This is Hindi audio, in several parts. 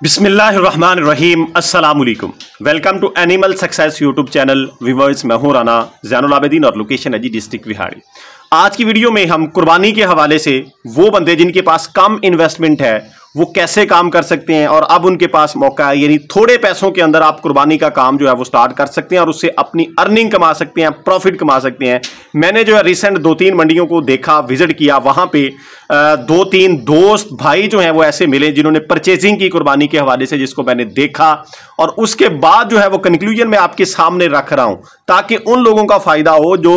बिस्मिल्लाहिर्रहमानिर्रहीम अस्सलामुअलैकुम। Welcome to animal success YouTube channel. Viewers, मैं हूं राना ज़ैनुल आबिदीन और लोकेशन है जी डिस्ट्रिक्ट विहाड़ी। आज की वीडियो में हम कुर्बानी के हवाले से वो बंदे जिनके पास कम इन्वेस्टमेंट है वो कैसे काम कर सकते हैं और अब उनके पास मौका है, यानी थोड़े पैसों के अंदर आप कुर्बानी का काम जो है वो स्टार्ट कर सकते हैं और उससे अपनी अर्निंग कमा सकते हैं, प्रॉफिट कमा सकते हैं। मैंने जो है रिसेंट 2-3 मंडियों को देखा, विजिट किया, वहां पे 2-3 दोस्त भाई जो हैं वो ऐसे मिले जिन्होंने परचेजिंग की कुर्बानी के हवाले से, जिसको मैंने देखा और उसके बाद जो है वो कंक्लूजन में आपके सामने रख रहा हूं ताकि उन लोगों का फायदा हो जो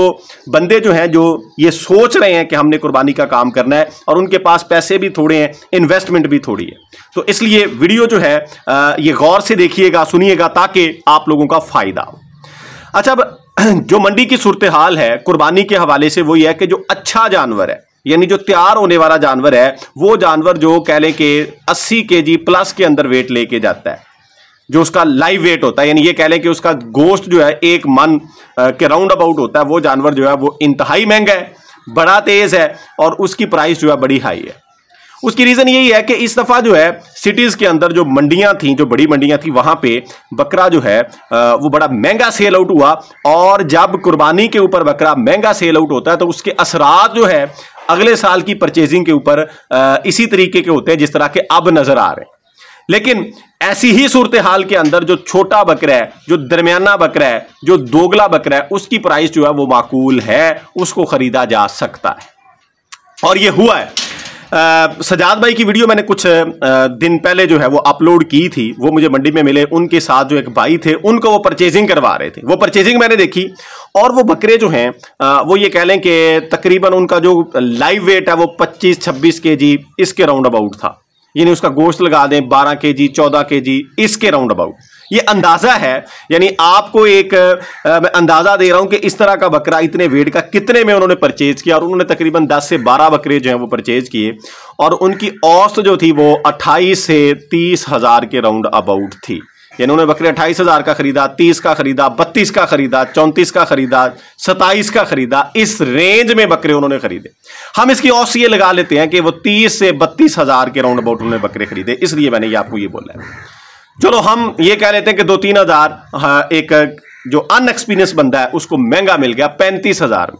बंदे जो हैं जो ये सोच रहे हैं कि हमने कुर्बानी का काम करना है और उनके पास पैसे भी थोड़े हैं, इन्वेस्टमेंट भी थोड़ी है। तो इसलिए वीडियो जो है ये गौर से देखिएगा, सुनिएगा ताकि आप लोगों का फायदा हो। अच्छा, अब जो मंडी की सूरत हाल है कुर्बानी के हवाले से वो ये है कि जो अच्छा जानवर है, यानी जो तैयार होने वाला जानवर है, वो जानवर जो कह लें कि 80 केजी प्लस के अंदर वेट लेके जाता है, जो उसका लाइव वेट होता है, यानी ये कह लें कि उसका गोश्त जो है 1 मन के राउंड अबाउट होता है, वो जानवर जो है वो इंतहाई महंगा है, बड़ा तेज है और उसकी प्राइस जो है बड़ी हाई है। उसकी रीजन यही है कि इस दफा जो है सिटीज के अंदर जो मंडियां थी, जो बड़ी मंडियां थी, वहां पे बकरा जो है वो बड़ा महंगा सेल आउट हुआ। और जब कुर्बानी के ऊपर बकरा महंगा सेल आउट होता है तो उसके असरात जो है अगले साल की परचेजिंग के ऊपर इसी तरीके के होते हैं जिस तरह के अब नजर आ रहे हैं। लेकिन ऐसी ही सूरत हाल के अंदर जो छोटा बकरा है, जो दरमियाना बकरा है, जो दोगला बकरा है, उसकी प्राइस जो है वो माकूल है, उसको खरीदा जा सकता है। और ये हुआ है। सजाद भाई की वीडियो मैंने कुछ दिन पहले जो है वो अपलोड की थी, वो मुझे मंडी में मिले। उनके साथ जो एक भाई थे, उनको वो परचेजिंग करवा रहे थे। वो परचेजिंग मैंने देखी और वो बकरे जो हैं वो ये कह लें कि तकरीबन उनका जो लाइव वेट है वो 25-26 केजी इसके राउंड अबाउट था, यानी उसका गोश्त लगा दें 12 केजी 14 केजी इसके राउंड अबाउट। ये अंदाजा है, यानी आपको एक मैं अंदाजा दे रहा हूं कि इस तरह का बकरा इतने वेट का कितने में उन्होंने परचेज किया। और उन्होंने तकरीबन 10 से 12 बकरे जो हैं वो परचेज किए और उनकी औसत जो थी वो 28 से 30 हजार के राउंड अबाउट थी। यानी उन्होंने बकरे 28 हजार का खरीदा, 30 का खरीदा, 32 का खरीदा, 34 का खरीदा, 27 का खरीदा, इस रेंज में बकरे उन्होंने खरीदे। हम इसकी औसत ये लगा लेते हैं कि वो 30 से 32 हजार के राउंड अबाउट उन्होंने बकरे खरीदे, इसलिए मैंने ये आपको ये बोला है। चलो हम ये कह लेते हैं कि 2-3 हजार एक जो अनएक्सपीरियंस बंदा है उसको महंगा मिल गया 35 हजार में।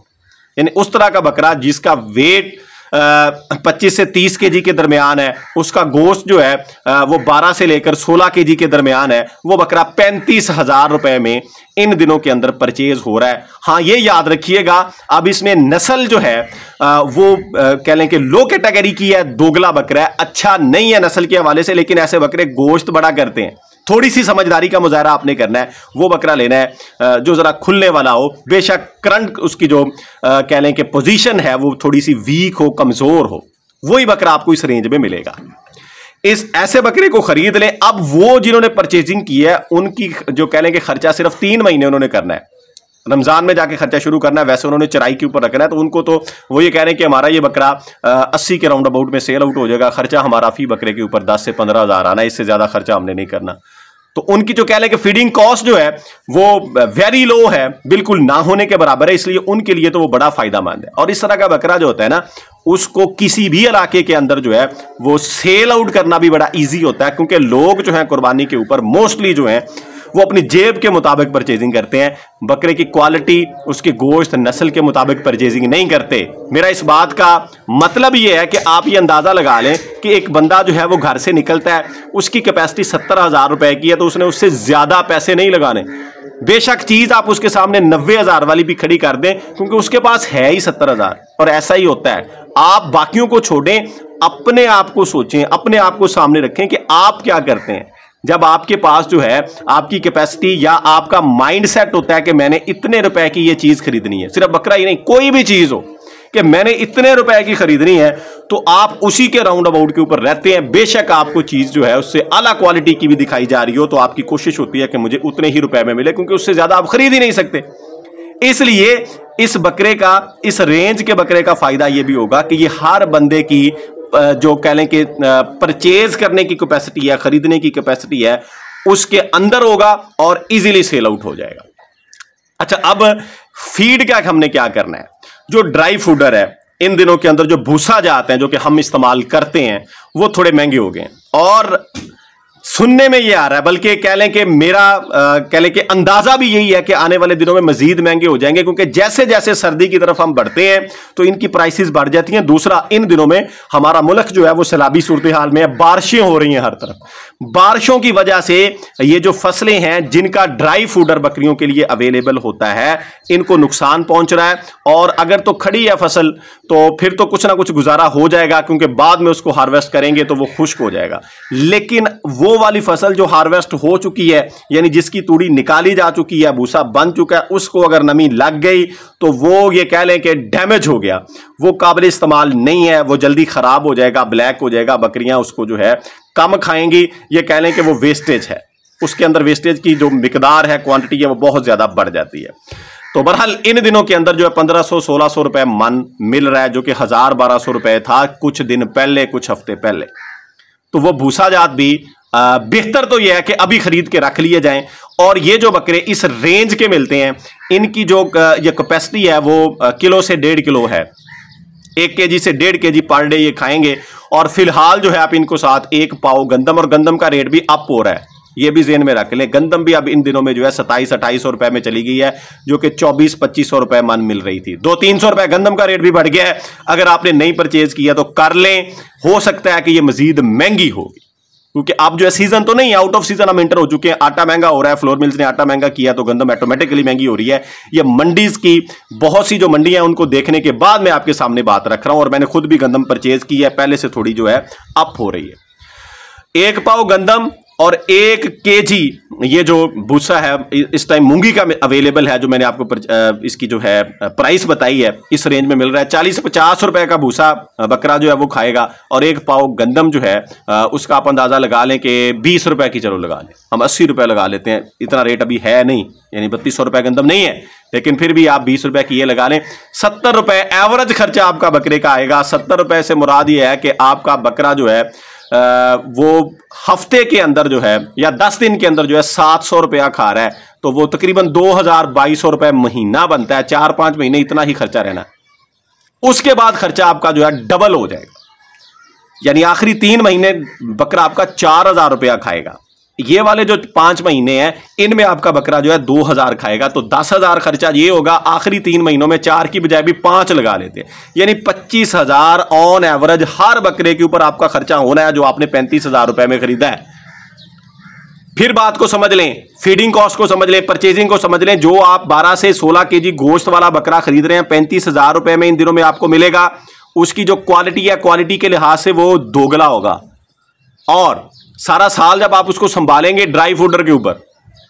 यानी उस तरह का बकरा जिसका वेट 25 से 30 केजी के दरमियान है, उसका गोश्त जो है वो 12 से लेकर 16 केजी के दरमियान है, वो बकरा 35 हजार रुपए में इन दिनों के अंदर परचेज हो रहा है। हाँ, ये याद रखिएगा, अब इसमें नस्ल जो है वो कह लें कि लो कैटेगरी की है, दोगला बकरा है, अच्छा नहीं है नस्ल के हवाले से, लेकिन ऐसे बकरे गोश्त बड़ा करते हैं। थोड़ी सी समझदारी का मुजाहरा आपने करना है, वो बकरा लेना है जो जरा खुलने वाला हो। बेशक करंट उसकी जो कह लें कि पोजीशन है वो थोड़ी सी वीक हो, कमजोर हो, वही बकरा आपको इस रेंज में मिलेगा। इस ऐसे बकरे को खरीद लें। अब वो जिन्होंने परचेजिंग की है उनकी जो कह लें कि खर्चा सिर्फ 3 महीने उन्होंने करना है, रमजान में जाके खर्चा शुरू करना है। वैसे उन्होंने चराई के ऊपर रखना है, तो उनको तो वो ये कह रहे हैं कि हमारा ये बकरा 80 के राउंड अबाउट में सेल आउट हो जाएगा, खर्चा हमारा फी बकरे के ऊपर 10 से 15 हजार आना, इससे ज्यादा खर्चा हमने नहीं करना। तो उनकी जो कह लें कि फीडिंग कॉस्ट जो है वो वेरी लो है, बिल्कुल ना होने के बराबर है, इसलिए उनके लिए तो वो बड़ा फायदामंद है। और इस तरह का बकरा जो होता है ना, उसको किसी भी इलाके के अंदर जो है वो सेल आउट करना भी बड़ा इजी होता है, क्योंकि लोग जो है कुर्बानी के ऊपर मोस्टली जो है वो अपनी जेब के मुताबिक परचेजिंग करते हैं, बकरे की क्वालिटी, उसके गोश्त, नस्ल के मुताबिक परचेजिंग नहीं करते। मेरा इस बात का मतलब ये है कि आप ये अंदाजा लगा लें कि एक बंदा जो है वो घर से निकलता है, उसकी कैपेसिटी 70 हजार रुपए की है, तो उसने उससे ज्यादा पैसे नहीं लगाने। बेशक चीज आप उसके सामने 90 हजार वाली भी खड़ी कर दें, क्योंकि उसके पास है ही 70 हजार। और ऐसा ही होता है, आप बाकियों को छोड़ें, अपने आप को सोचें, अपने आप को सामने रखें कि आप क्या करते हैं। जब आपके पास जो है आपकी कैपेसिटी या आपका माइंड सेट होता है कि मैंने इतने रुपए की ये चीज खरीदनी है, सिर्फ बकरा ही नहीं, कोई भी चीज हो कि मैंने इतने रुपए की खरीदनी है, तो आप उसी के राउंड अबाउट के ऊपर रहते हैं। बेशक आपको चीज जो है उससे आला क्वालिटी की भी दिखाई जा रही हो, तो आपकी कोशिश होती है कि मुझे उतने ही रुपए में मिले, क्योंकि उससे ज्यादा आप खरीद ही नहीं सकते। इसलिए इस बकरे का, इस रेंज के बकरे का फायदा यह भी होगा कि ये हर बंदे की जो कह लें कि परचेज करने की कैपेसिटी है, खरीदने की कैपेसिटी है, उसके अंदर होगा और इजीली सेल आउट हो जाएगा। अच्छा, अब फीड का हमने क्या करना है। जो ड्राई फूडर है, इन दिनों के अंदर जो भूसा जाते हैं जो कि हम इस्तेमाल करते हैं, वो थोड़े महंगे हो गए हैं। और सुनने में ये आ रहा है, बल्कि कह लें कि मेरा कह लें कि अंदाजा भी यही है कि आने वाले दिनों में मजीद महंगे हो जाएंगे, क्योंकि जैसे जैसे सर्दी की तरफ हम बढ़ते हैं तो इनकी प्राइसेस बढ़ जाती हैं। दूसरा, इन दिनों में हमारा मुल्क जो है वो सैलाबी सूरत हाल में है, बारिशें हो रही हैं हर तरफ। बारिशों की वजह से ये जो फसलें हैं जिनका ड्राई फूडर बकरियों के लिए अवेलेबल होता है, इनको नुकसान पहुंच रहा है। और अगर तो खड़ी है फसल तो फिर तो कुछ ना कुछ गुजारा हो जाएगा, क्योंकि बाद में उसको हार्वेस्ट करेंगे तो वो खुश्क हो जाएगा। लेकिन वो वाली फसल जो हार्वेस्ट हो चुकी है, यानी जिसकी तूड़ी निकाली जा चुकी है, भूसा बन चुका है, उसको अगर नमी लग गई तो वो ये कह लें कि डैमेज हो गया, वो काबिल इस्तेमाल नहीं है, वो जल्दी खराब हो जाएगा, ब्लैक हो जाएगा, बकरियां उसको जो है कम खाएंगी। ये कह लें कि वो वेस्टेज है, उसके अंदर वेस्टेज की जो मिकदार है, क्वांटिटी है, वो बहुत ज्यादा बढ़ जाती है। तो बहरहाल इन दिनों के अंदर जो है 1500-1600 रुपए मन मिल रहा है, जो कि 1000-1200 रुपए था कुछ दिन पहले, कुछ हफ्ते पहले। तो वो भूसा जात भी बेहतर तो यह है कि अभी खरीद के रख लिए जाएं। और ये जो बकरे इस रेंज के मिलते हैं, इनकी जो ये कैपेसिटी है वो किलो से 1.5 किलो है, 1 केजी से 1.5 केजी पर डे ये खाएंगे। और फिलहाल जो है आप इनको साथ 1 पाव गंदम, और गंदम का रेट भी अप हो रहा है, ये भी ज़हन में रख लें। गंदम भी अब इन दिनों में जो है 2700-2800 रुपए में चली गई है, जो कि 2400-2500 रुपए मन मिल रही थी। 200-300 रुपए गंदम का रेट भी बढ़ गया है। अगर आपने नहीं परचेज किया तो कर लें, हो सकता है कि ये मजीद महंगी होगी, क्योंकि अब जो है सीजन तो नहीं, आउट ऑफ सीजन हम एंटर हो चुके हैं। आटा महंगा हो रहा है, फ्लोर मिल्स ने आटा महंगा किया तो गंदम ऑटोमेटिकली महंगी हो रही है। ये मंडीज की बहुत सी जो मंडियां हैं उनको देखने के बाद मैं आपके सामने बात रख रहा हूं, और मैंने खुद भी गंदम परचेज की है, पहले से थोड़ी जो है अप हो रही है। 1 पाव गंदम और 1 केजी ये जो भूसा है इस टाइम मूंगी का अवेलेबल है, जो मैंने आपको इसकी जो है प्राइस बताई है, इस रेंज में मिल रहा है। 40 से 50 रुपए का भूसा बकरा जो है वो खाएगा, और 1 पाव गंदम जो है उसका आप अंदाजा लगा लें कि 20 रुपए की, चलो लगा लें, हम 80 रुपए लगा लेते हैं, इतना रेट अभी है नहीं, यानी 3200 रुपए गंदम नहीं है, लेकिन फिर भी आप 20 रुपए की ये लगा लें। 70 रुपए एवरेज खर्चा आपका बकरे का आएगा। 70 रुपए से मुराद ये है कि आपका बकरा जो है वो हफ्ते के अंदर जो है या 10 दिन के अंदर जो है 700 रुपया खा रहा है, तो वो तकरीबन 2200 रुपए महीना बनता है। 4-5 महीने इतना ही खर्चा रहना, उसके बाद खर्चा आपका जो है डबल हो जाएगा, यानी आखिरी 3 महीने बकरा आपका 4000 रुपया खाएगा। ये वाले जो 5 महीने हैं इनमें आपका बकरा जो है 2000 खाएगा, तो 10,000 खर्चा ये होगा। आखिरी 3 महीनों में 4 की बजाय भी 5 लगा लेते हैं, यानी 25,000 ऑन एवरेज हर बकरे के ऊपर आपका खर्चा होना है, जो आपने 35,000 रुपए में खरीदा है। फिर बात को समझ लें, फीडिंग कॉस्ट को समझ लें, परचेजिंग को समझ लें। जो आप 12 से 16 केजी गोश्त वाला बकरा खरीद रहे हैं 35,000 रुपए में इन दिनों में आपको मिलेगा, उसकी जो क्वालिटी है, क्वालिटी के लिहाज से वो दोगुना होगा। और सारा साल जब आप उसको संभालेंगे ड्राई फूडर के ऊपर,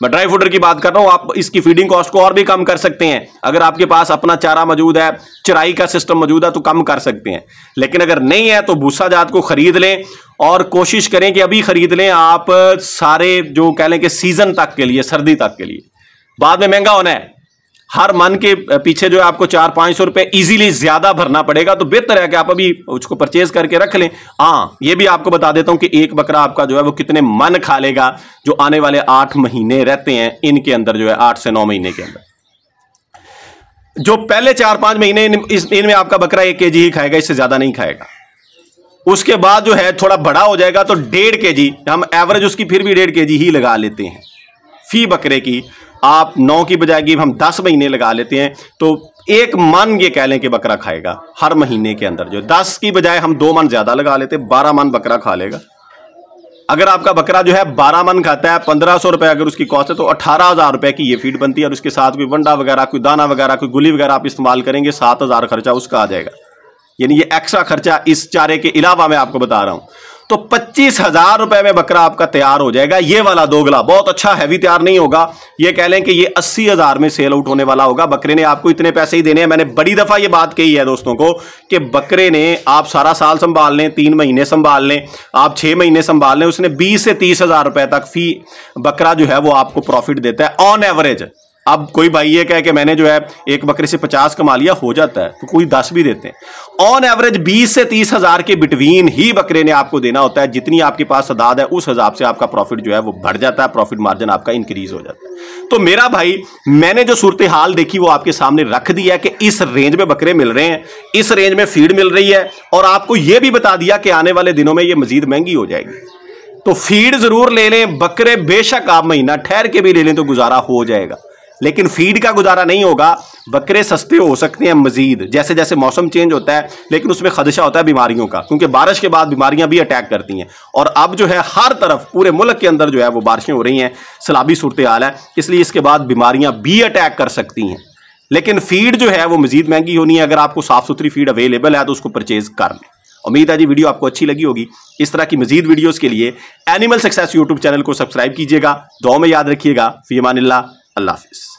मैं ड्राई फूडर की बात कर रहा हूं, आप इसकी फीडिंग कॉस्ट को और भी कम कर सकते हैं। अगर आपके पास अपना चारा मौजूद है, चराई का सिस्टम मौजूद है, तो कम कर सकते हैं। लेकिन अगर नहीं है तो भूसा जात को खरीद लें, और कोशिश करें कि अभी खरीद लें आप, सारे जो कह लें कि सीजन तक के लिए, सर्दी तक के लिए। बाद में महंगा होना है, हर मन के पीछे जो है आपको 400-500 रुपए इजीली ज्यादा भरना पड़ेगा, तो बेहतर है कि आप अभी उसको परचेज करके रख लें। हाँ, ये भी आपको बता देता हूं कि एक बकरा आपका जो है वो कितने मन खा लेगा, जो आने वाले 8 महीने रहते हैं इनके अंदर, जो है 8 से 9 महीने के अंदर। जो पहले 4-5 महीने इनमें आपका बकरा 1 केजी ही खाएगा, इससे ज्यादा नहीं खाएगा। उसके बाद जो है थोड़ा बड़ा हो जाएगा तो 1.5 केजी, हम एवरेज उसकी फिर भी 1.5 केजी ही लगा लेते हैं फी बकरे की। आप 9 की बजाय हम 10 महीने लगा लेते हैं, तो 1 मन ये कह लें कि बकरा खाएगा हर महीने के अंदर। जो 10 की बजाय हम 2 मन ज्यादा लगा लेते हैं, 12 मन बकरा खा लेगा। अगर आपका बकरा जो है 12 मन खाता है, 1500 रुपए अगर उसकी कॉस्ट है, तो 18,000 रुपए की ये फीड बनती है। और उसके साथ कोई वंडा वगैरह, कोई दाना वगैरह, कोई गुली वगैरह आप इस्तेमाल करेंगे, 7,000 खर्चा उसका आ जाएगा। यानी ये एक्स्ट्रा खर्चा इस चारे के अलावा मैं आपको बता रहा हूं। तो 25,000 रुपए में बकरा आपका तैयार हो जाएगा। ये वाला दोगला बहुत अच्छा हैवी तैयार नहीं होगा, ये कह लें कि ये 80,000 में सेल आउट होने वाला होगा। बकरे ने आपको इतने पैसे ही देने हैं। मैंने बड़ी दफा ये बात कही है दोस्तों को कि बकरे ने आप सारा साल संभाल लें, 3 महीने संभाल लें, आप 6 महीने संभाल लें, उसने 20 से 30,000 रुपए तक फी बकरा जो है वो आपको प्रॉफिट देता है ऑन एवरेज। अब कोई भाई ये कहे कि मैंने जो है एक बकरे से 50 कमा लिया, हो जाता है, तो कोई 10 भी देते हैं। ऑन एवरेज 20 से 30,000 के बिटवीन ही बकरे ने आपको देना होता है। जितनी आपके पास तादाद है उस हिसाब से आपका प्रॉफिट जो है वो बढ़ जाता है, प्रॉफिट मार्जिन आपका इंक्रीज हो जाता है। तो मेरा भाई, मैंने जो सूरत हाल देखी वो आपके सामने रख दी है कि इस रेंज में बकरे मिल रहे हैं, इस रेंज में फीड मिल रही है, और आपको यह भी बता दिया कि आने वाले दिनों में ये मजीद महंगी हो जाएगी। तो फीड जरूर ले लें। बकरे बेशक आप महीना ठहर के भी ले लें तो गुजारा हो जाएगा, लेकिन फीड का गुजारा नहीं होगा। बकरे सस्ते हो सकते हैं मजीद जैसे जैसे मौसम चेंज होता है, लेकिन उसमें खदशा होता है बीमारियों का, क्योंकि बारिश के बाद बीमारियां भी अटैक करती हैं। और अब जो है हर तरफ पूरे मुल्क के अंदर जो है वो बारिशें हो रही हैं, सैलाबी सूरत हाल है, इसलिए इसके बाद बीमारियां भी अटैक कर सकती हैं। लेकिन फीड जो है वो मजीद महंगी होनी है। अगर आपको साफ सुथरी फीड अवेलेबल है तो उसको परचेज कर लें। उम्मीद है जी वीडियो आपको अच्छी लगी होगी। इस तरह की मजीद वीडियोस के लिए एनिमल सक्सेस यूट्यूब चैनल को सब्सक्राइब कीजिएगा। दुआ में याद रखिएगा। फी अमानिल्लाह। अल्लाह हाफिज़।